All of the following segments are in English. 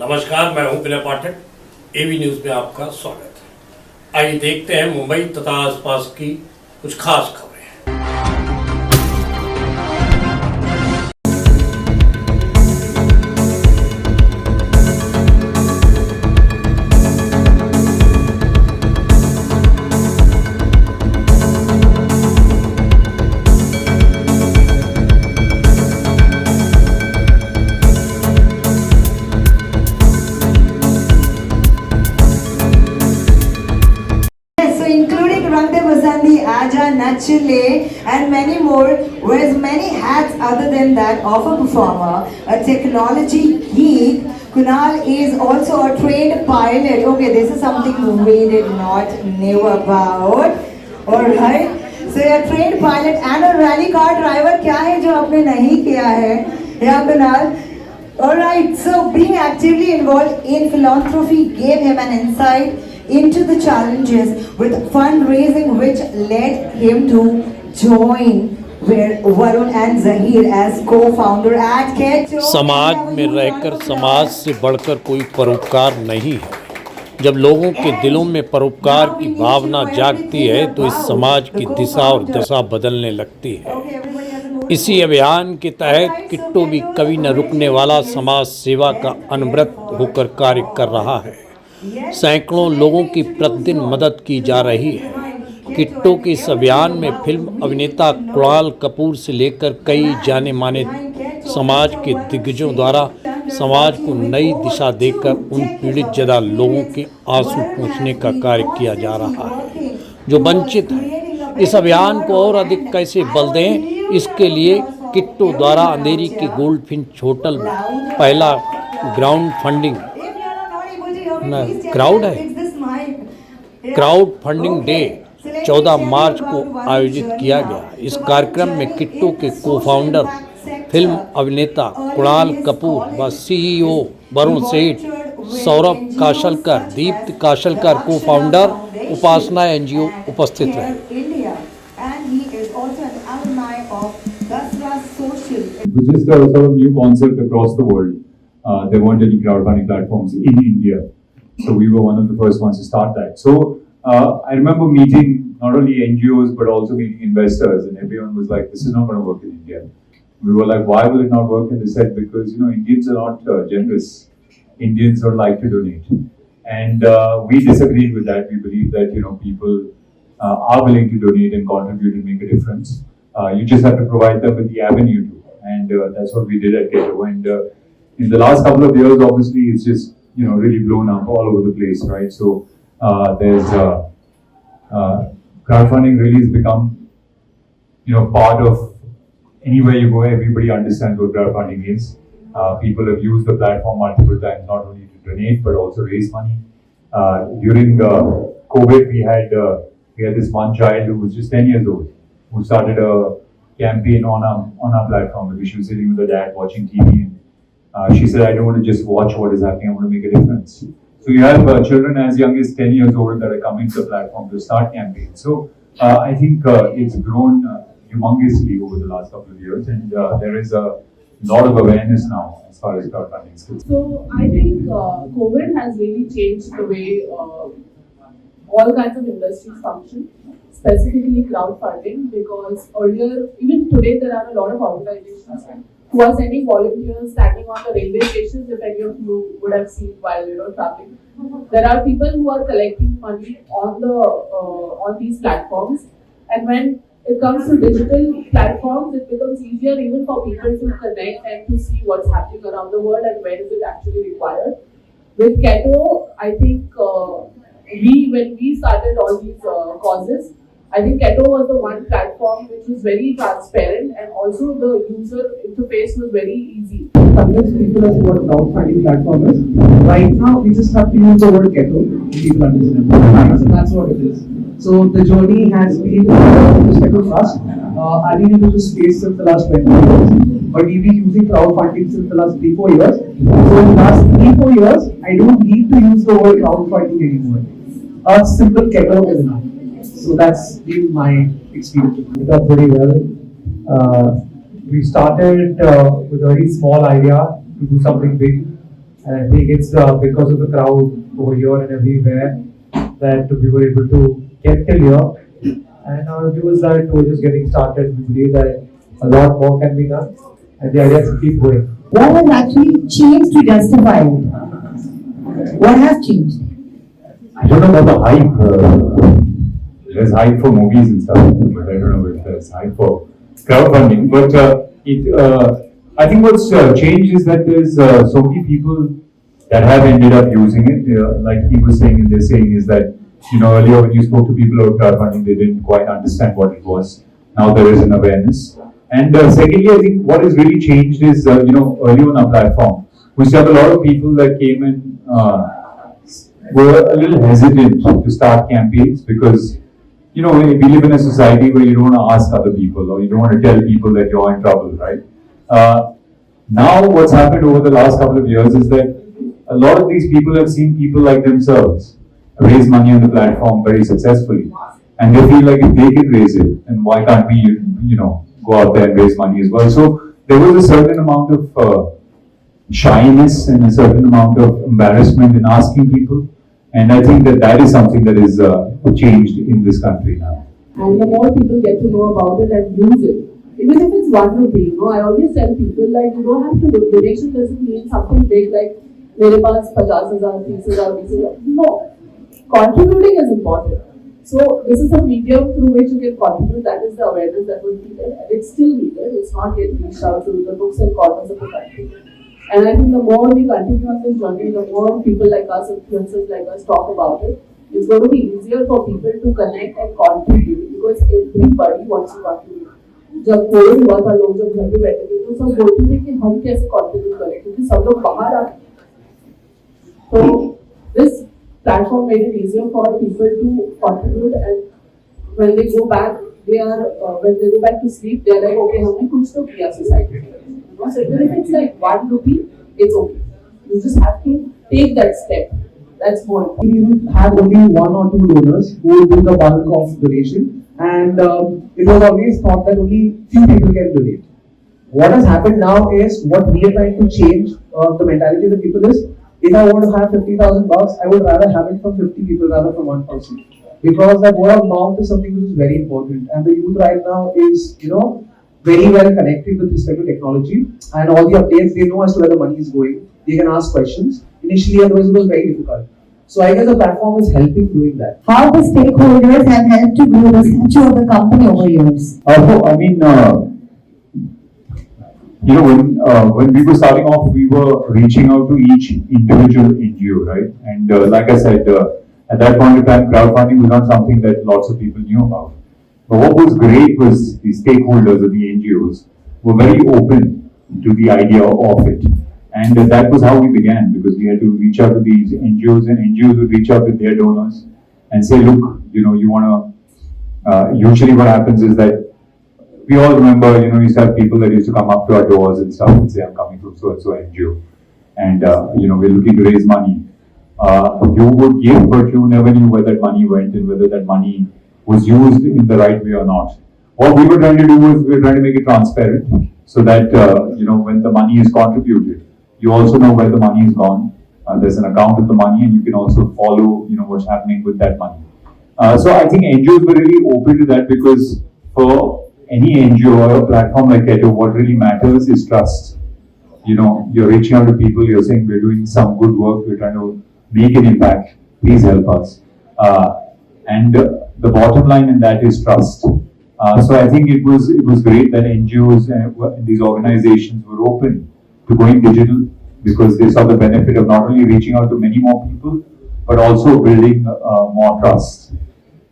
नमस्कार, मैं हूं विनय पाठक। एवी न्यूज में आपका स्वागत है। आइए देखते हैं मुंबई तथा आसपास की कुछ खास खबरें। Chile and many more, wears many hats other than that of a performer, a technology geek. Kunal is also a trained pilot. Okay, this is something we did not know about. Alright, so you're a trained pilot and a rally car driver. क्या है जो आपने नहीं किया है? Yeah, Kunal. Alright, so being actively involved in philanthropy gave him an insight into the challenges with fundraising, which led him to join Varun and Zahir as co-founder at Ketto. समाज में रहकर समाज से बढ़कर कोई परोपकार नहीं है। जब लोगों के दिलों में परोपकार की भावना जागती है तो इस समाज की दिशा और दशा बदलने लगती है। इसी अभियान के तहत किट्टू भी कभी न रुकने वाला समाज सेवा का अनवरत होकर कार्य कर रहा है। सैकड़ों लोगों की प्रतिदिन मदद की जा रही है। किट्टू के इस अभियान में फिल्म अभिनेता कुणाल कपूर से लेकर कई जाने माने समाज के दिग्गजों द्वारा समाज को नई दिशा देकर उन पीड़ित ज़दा लोगों के आंसू पोंछने का कार्य किया जा रहा है जो वंचित हैं। इस अभियान को और अधिक कैसे बल दें, इसके लिए किट्टू द्वारा अंधेरी के गोल्ड फिंच होटल में पहला क्राउड फंडिंग डे 14 मार्च को आयोजित किया गया। इस कार्यक्रम में किट्टू के कोफाउंडर फिल्म अभिनेता कुणाल कपूर व CEO वरुण सेठ, सौरभ काशलकर, दीप्ति काशलकर कोफाउंडर उपासना NGO उपस्थित रहे। Which is the sort of new concept across the world. There weren't any crowdfunding platforms in India. So we were one of the first ones to start that. So I remember meeting not only NGOs but also meeting investors, and everyone was like, "This is not going to work in India." We were like, "Why will it not work?" And they said, "Because Indians are not generous. Indians don't like to donate." And we disagreed with that. We believe that people are willing to donate and contribute and make a difference. You just have to provide them with the avenue to, and that's what we did at Ketto. And in the last couple of years, obviously, it's just really blown up all over the place, right? So there's crowdfunding really has become part of anywhere you go. Everybody understands what crowdfunding is. People have used the platform multiple times, not only to donate but also raise money. During COVID, we had this one child who was just 10 years old who started a campaign on our platform because she was sitting with her dad watching TV. She said, "I don't want to just watch what is happening, I want to make a difference." So you have children as young as 10 years old that are coming to the platform to start campaigns. So I think it's grown humongously over the last couple of years, and there is a lot of awareness now as far as crowdfunding is concerned. So I think COVID has really changed the way all kinds of industries function, specifically crowdfunding, because earlier, even today, there are a lot of organizations who are sending volunteers standing on the railway stations. If any of you would have seen while traveling, there are people who are collecting money on these platforms, and when it comes to digital platforms, it becomes easier even for people to connect and to see what's happening around the world and where is it actually required. With Ketto, I think when we started all these causes, I think Ketto was the one platform which was very transparent, and also the user interface was very easy. Convince people as what crowdfunding platform is. Right now, we just have to use the word Ketto. People understand. So that's what it is. So the journey has been Ketto first. I've been into this space since the last 20 years, but we've been using crowdfunding since the last 3-4 years. So in the last 3-4 years, I don't need to use the word crowdfunding anymore. A simple Ketto is enough. So that's been my experience. It got pretty well. We started with a very small idea to do something big, And I think it's because of the crowd over here and everywhere that we were able to get till here. And our view is that we're just getting started. We believe that a lot more can be done, and the idea is to keep going. What has actually changed to justify it? What has changed? I don't know about the hype. There's hype for movies and stuff, but I don't know if there's hype for crowdfunding. But I think what's changed is that there's so many people that have ended up using it. Like he was saying, and they're saying is that, you know, earlier when you spoke to people about crowdfunding, they didn't quite understand what it was. Now there is an awareness. And secondly, I think what has really changed is, you know, early on our platform, we still have a lot of people that came in, were a little hesitant to start campaigns because, you know, we live in a society where you don't want to ask other people or you don't want to tell people that you're in trouble, right? Now what's happened over the last couple of years is that a lot of these people have seen people like themselves raise money on the platform very successfully. And they feel like if they can raise it, then why can't we, you know, go out there and raise money as well? So there was a certain amount of shyness and a certain amount of embarrassment in asking people. And I think that that is something that is changed in this country now. And the more people get to know about it and use it, even if it's 1 rupee, you know, I always tell people, like, you don't have to do, donation doesn't mean something big like, mere paas 50,000, 30,000, 20,000. No, contributing is important. So this is a medium through which you can contribute. That is the awareness that was needed, and it's still needed. It's not yet reached out to the nooks and corners of the country. And I think the more we continue on this journey, the more people like us, influencers like us, talk about it. It's going to be easier for people to connect and contribute because everybody wants to contribute. जब Covid हुआ था, लोग जब घर पे बैठे थे तो सब बोलते थे कि हम कैसे कंट्रीब्यूट करें क्योंकि सब लोग बाहर आ गए. So this platform made it easier for people to contribute, and when they go back, when they go back to sleep, they are like, okay, हमने कुछ तो किया society के लिए. You know, so even if it's like 1 rupee, it's okay. You just have to take that step. That's more important. We will have only 1 or 2 donors who will do the bulk of donation, and it was always thought that only few people can donate. What has happened now is what we are trying to change the mentality of the people is, if I want to have 50,000 bucks, I would rather have it from 50 people rather from 1 person. Because that word of mouth is something which is very important, and the youth right now is, you know, very well connected with respect to technology and all the updates. They know as to where the money is going. They can ask questions. Initially, otherwise it was very difficult. So I guess the platform is helping doing that. How the stakeholders have helped to grow the stature of the company over years? I mean, you know, when we were starting off, we were reaching out to each individual NGO, right? And like I said, at that point in time, crowdfunding was not something that lots of people knew about. But what was great was the stakeholders of the NGOs were very open to the idea of it. And that was how we began, because we had to reach out to these NGOs, and NGOs would reach out to their donors and say, look, you know, you want to, usually what happens is that we all remember, you know, we used to have people that used to come up to our doors and stuff and say, I'm coming from so-and-so NGO. And, you know, we're looking to raise money. You would give, but you never knew where that money went and whether that money was used in the right way or not. What we were trying to do was we were trying to make it transparent so that, you know, when the money is contributed, you also know where the money is gone. There's an account of the money, and you can also follow, you know, what's happening with that money. So I think NGOs were really open to that, because for any NGO or a platform like Ketto, what really matters is trust. You know, you're reaching out to people, you're saying we're doing some good work, we're trying to make an impact, please help us. And the bottom line in that is trust. So I think it was great that NGOs and these organizations were open to going digital, because they saw the benefit of not only reaching out to many more people, but also building more trust.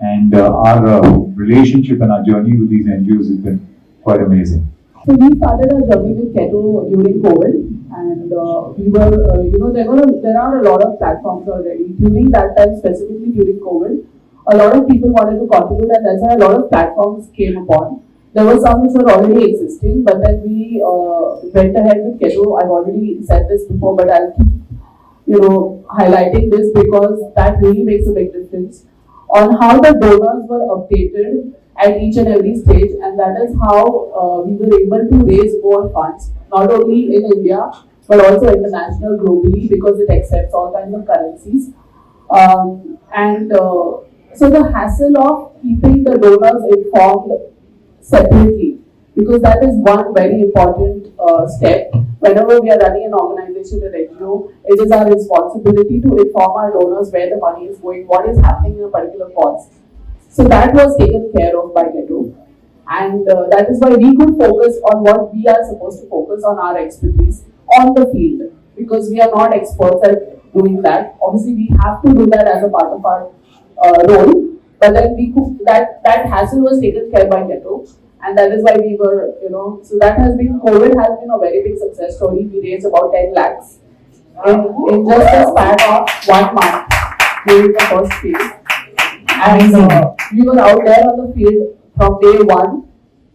And our relationship and our journey with these NGOs has been quite amazing. So we started our journey with Ketto during COVID, and we were, you know, there are a lot of platforms already. During that time, specifically during COVID, a lot of people wanted to contribute, and that's why a lot of platforms came upon. There were some which were already existing, but then we went ahead with Ketto. I've already said this before, but I'll keep, you know, highlighting this because that really makes a big difference on how the donors were updated at each and every stage, and that is how we were able to raise more funds, not only in India, but also international globally because it accepts all kinds of currencies. So the hassle of keeping the donors informed separately, because that is one very important step. Whenever we are running an organization at NGO, it is our responsibility to inform our donors where the money is going, what is happening in a particular cause. So that was taken care of by Ketto. And that is why we could focus on what we are supposed to focus on, our expertise on the field, because we are not experts at doing that. Obviously, we have to do that as a part of our role, but then we could, that hassle was taken care by Ketto, and that is why we were, so that has been, COVID has been a very big success story. We raised about 10 lakhs in just a span of 1 month during the first phase. And we were out there on the field from day one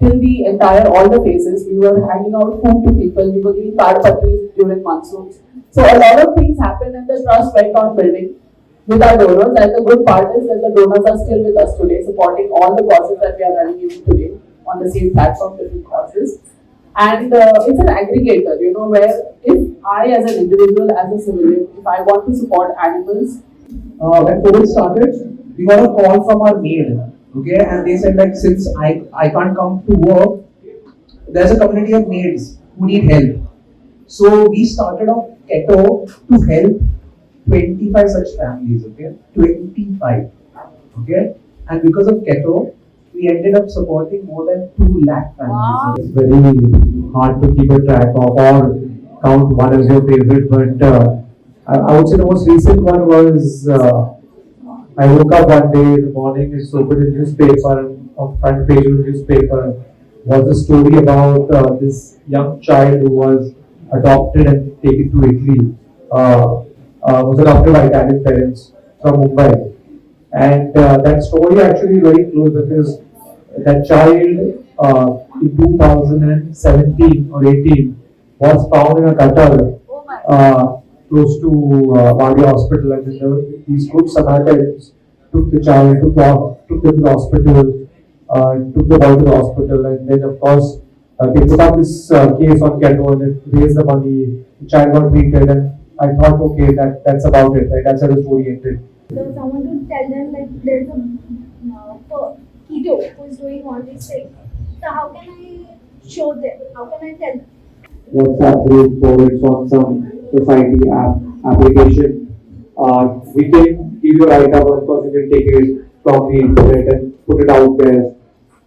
till the entire, all the phases. We were handing out food to people, we were giving card parties during monsoons. So a lot of things happened and the trust went on building with our donors. And the good part is that the donors are still with us today, supporting all the causes that we are running even today on the same platform, different causes. And it's an aggregator, where if I as an individual, as a civilian, if I want to support animals. When COVID started, we got a call from our maid, okay, and they said like, since I can't come to work, there's a community of maids who need help. So we started off Ketto to help 25 such families, okay, 25, okay, and because of Ketto, we ended up supporting more than 2 lakh families. Wow. It's very hard to keep a track of or count one as your favorite, but I would say the most recent one was I woke up one day in the morning, it's opened a newspaper, and on front page of the newspaper was a story about this young child who was adopted and taken to Italy, was adopted by Italian parents from Mumbai. And that story actually very close because that child in 2017 or 18 was found in a gutter close to Wadi Hospital, and then these good Samaritans took the child, took them to the hospital, took the boy to the hospital, and then of course they put up this case on Ketto and raised the money. The child got treated, and I thought, okay, that's about it, right? That's how the story ended. So someone to tell them like there's a keto who is doing all these things. So how can I show them? How can I tell them? WhatsApp group forwards on some society application. We can give you a write-up, of course you can take it from the internet and put it out there.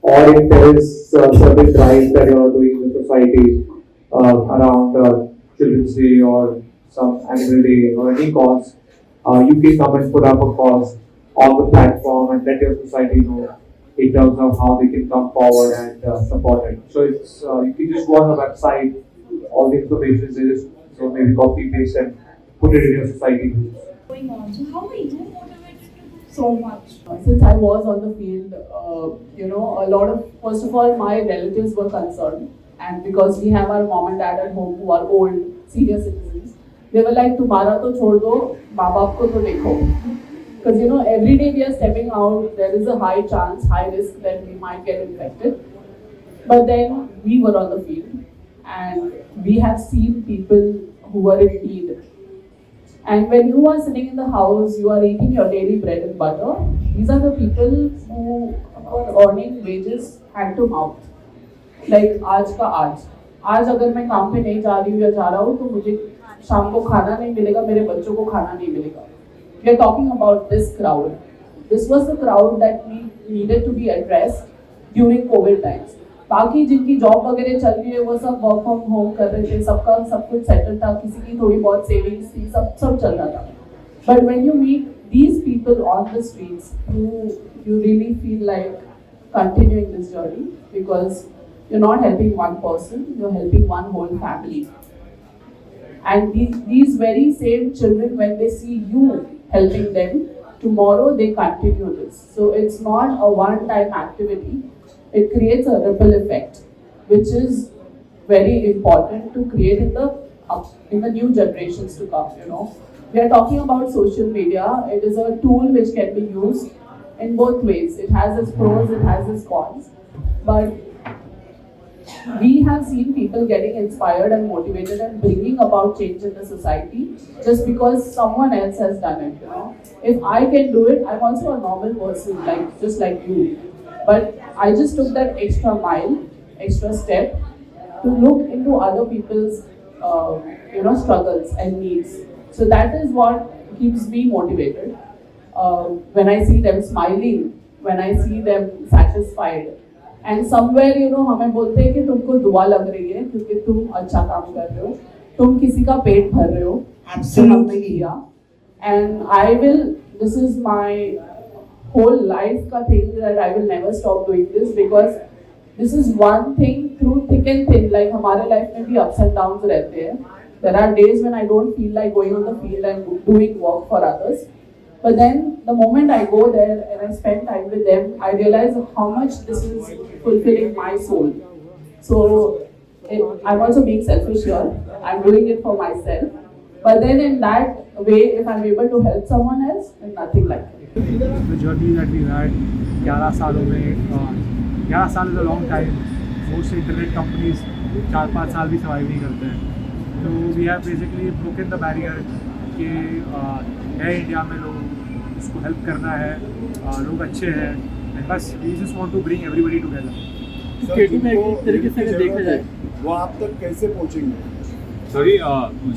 Or if there is certain drives that you are doing in the society around Children's Day or some Animal Day or any cause, you can come and put up a cause on the platform and let your society know in terms of how they can come forward and support it. So it's you can just go on the website, all the information is there, so maybe copy paste and put it in your society groups. Going on. So how are you motivated to do so much? Since I was on the field, a lot of, first of all, my relatives were concerned, and because we have our mom and dad at home who are old, senior citizens, they were like, "Tumhara to chhod do, maa baap ko to dekho." Because every day we are stepping out, there is a high chance, high risk that we might get infected. But then we were on the field, and we have seen people who were in need. And when you are sitting in the house, you are eating your daily bread and butter. These are the people who are earning wages hand to mouth. Like आज का आज अगर मैं काम पे नहीं जा रही हूँ या जा रहा हूँ तो मुझे शाम को खाना नहीं मिलेगा, मेरे बच्चों को खाना नहीं मिलेगा. We are talking about this crowd. This was the crowd that we needed to be addressed during COVID times. बाकी जिनकी जॉब वगैरह चल रही है वो सब वर्क फ्रॉम होम कर रहे थे, सबका सब कुछ सेटल था, किसी की थोड़ी बहुत सेविंग्स थी, सब चल रहा था. But when you meet these people on the streets, you really feel like continuing this journey, because you're not helping one person, you're helping one whole family. And these very same children, when they see you helping them, tomorrow they continue this. So it's not a one-time activity. It creates a ripple effect, which is very important to create in the new generations to come. We are talking about social media. It is a tool which can be used in both ways. It has its pros, it has its cons. But we have seen people getting inspired and motivated and bringing about change in the society just because someone else has done it. You know, if I can do it, I'm also a normal person, just like you. But I just took that extra mile, extra step to look into other people's, struggles and needs. So that is what keeps me motivated. When I see them smiling, when I see them satisfied. And somewhere, हमें बोलते हैं कि तुमको दुआ लग रही है क्योंकि तुम अच्छा काम कर रहे हो, तुम किसी का पेट भर रहे हो, जो हमने किया. And this is my whole life का thing that I will never stop doing this because this is one thing through thick and thin. Like हमारे life में भी ups and downs रहते हैं. There are days when I don't feel like going on the field and doing work for others. But then the moment I go there and I spend time with them, I realize how much this is fulfilling my soul. So I'm also being selfish here. I'm doing it for myself. But then in that way, if I'm able to help someone else, then nothing like it. The journey that we've had, 11 सालों में, 11 साल is a long time. Most internet companies 4-5 साल भी survive नहीं करते हैं. So we have basically broken the barrier कि है इंडिया में लोग उसको हेल्प करना है, लोग अच्छे हैं, बस we just want to bring everybody together. केटो में एक तरीके से देखा जाए वो आप तक कैसे पहुँचेंगे? सॉरी,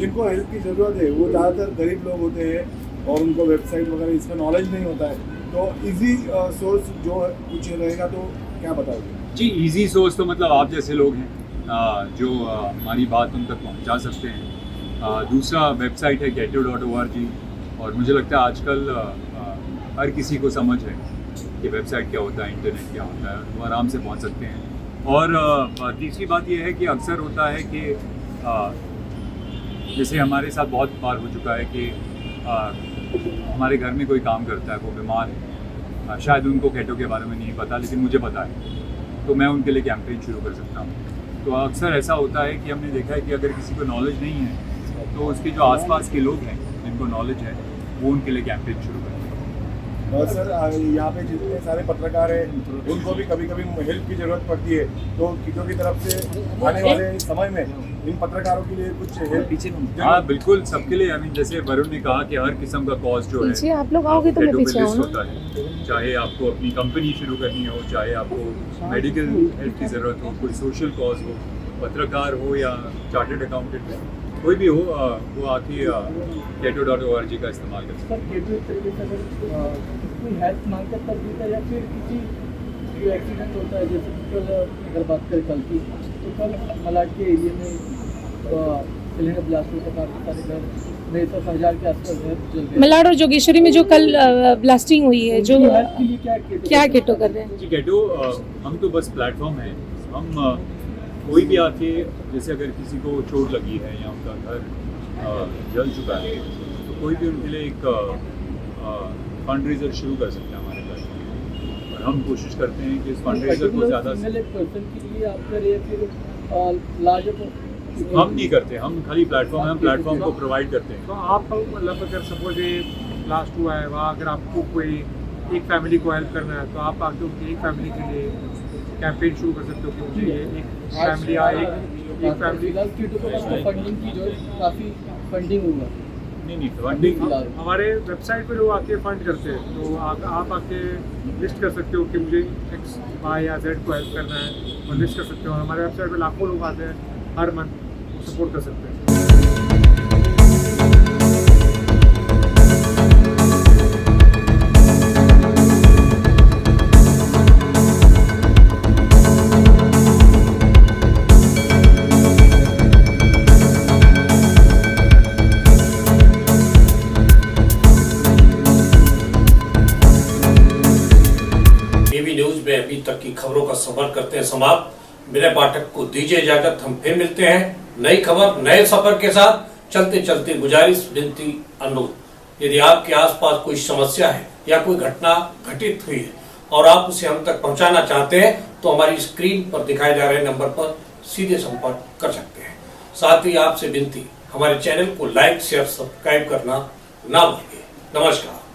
जिनको हेल्प की ज़रूरत है वो ज़्यादातर गरीब लोग होते हैं और उनको वेबसाइट वगैरह इसका नॉलेज नहीं होता है, तो इजी सोर्स जो कुछ रहेगा तो क्या बताओगे? जी इजी सोर्स तो मतलब आप जैसे लोग हैं जो हमारी बात उन तक पहुंचा सकते हैं. दूसरा वेबसाइट है ketto.org और मुझे लगता है आजकल हर किसी को समझ है कि वेबसाइट क्या होता है, इंटरनेट क्या होता है, वो आराम से पहुंच सकते हैं. और तीसरी बात यह है कि अक्सर होता है कि जैसे हमारे साथ बहुत बार हो चुका है कि हमारे घर में कोई काम करता है, वो बीमार है, शायद उनको केटो के बारे में नहीं पता लेकिन मुझे पता है, तो मैं उनके लिए कैंपेन शुरू कर सकता हूँ. तो अक्सर ऐसा होता है कि हमने देखा है कि अगर किसी को नॉलेज नहीं है तो उसके जो आसपास के लोग हैं जिनको नॉलेज है वो उनके लिए कैंपेन शुरू करते हैं. सर यहाँ पे जितने सारे पत्रकार हैं उनको भी कभी कभी हेल्प की ज़रूरत पड़ती है, तो किटो की तरफ से आने वाले समय में इन पत्रकारों के लिए कुछ हेल्प पीछे? हाँ बिल्कुल, सबके लिए. जैसे वरुण ने कहा कि हर किस्म का कॉज जो है आप लोग आओगे तो मैं पीछे आऊँ होता है. चाहे आपको अपनी कंपनी शुरू करनी हो, चाहे आपको मेडिकल हेल्प की ज़रूरत हो, कोई सोशल कॉज हो, पत्रकार हो या चार्टर्ड अकाउंटेंट हो, कोई भी हो, वो आके ketto.org का इस्तेमाल कर सकते हैं. केटो एक तरीके से अगर कोई हेल्प मांगता तब देता है या फिर किसी जो एक्सीडेंट होता है, जैसे कल अगर बात करें कल की, तो कल मलाड के एरिया में सिलेंडर ब्लास्ट हुआ था, काफ़ी सारे घर 9,000 के आसपास घर जल गए. मलाड और जोगेश्वरी में जो कल ब्लास्टिंग हुई है, जो हेल्प के लिए क्या केटो कर रहे हैं? जी केटो हम तो बस प्लेटफॉर्म है. हम कोई भी आके, जैसे अगर किसी को चोट लगी है या उनका घर जल चुका है तो कोई भी उनके लिए एक फंड रेजर शुरू कर सकते हैं हमारे प्लेटफॉर्म. और हम कोशिश करते हैं कि इस फंड रेजर को ज़्यादा पर्सन के लिए आप करें फिर लार्जर हम नहीं करते. हम खाली प्लेटफॉर्म, हम प्लेटफॉर्म को प्रोवाइड करते हैं. तो आप मतलब अगर सपोज ये ब्लास्ट हुआ है वहाँ, अगर आपको कोई एक फैमिली को हेल्प करना है तो आप आके उनकी एक फैमिली के लिए कैंपेन शुरू कर सकते हो कि मुझे ये एक फैमिली एक फैमिली फंडिंग की जो काफ़ी फंडिंग हुआ. नहीं फंडिंग हमारे वेबसाइट पे लोग आके फंड करते हैं, तो आप आके लिस्ट कर सकते हो कि मुझे X, Y या Z को हेल्प करना है और लिस्ट कर सकते हो. हमारे वेबसाइट पे लाखों लोग आते हैं हर मंथ, सपोर्ट कर सकते हैं. न्यूज में अभी तक की खबरों का सफर करते हैं समाप्त. मेरे पाठक को दीजिए इजाजत. हम फिर मिलते हैं नई खबर, नए सफर के साथ. चलते चलते गुजारिश, विनती, अनुरोध, यदि आपके आसपास कोई समस्या है या कोई घटना घटित हुई है और आप उसे हम तक पहुंचाना चाहते हैं तो हमारी स्क्रीन पर दिखाए जा रहे नंबर पर सीधे संपर्क कर सकते हैं. साथ ही आपसे विनती, हमारे चैनल को लाइक, शेयर, सब्सक्राइब करना ना भूलिए. नमस्कार.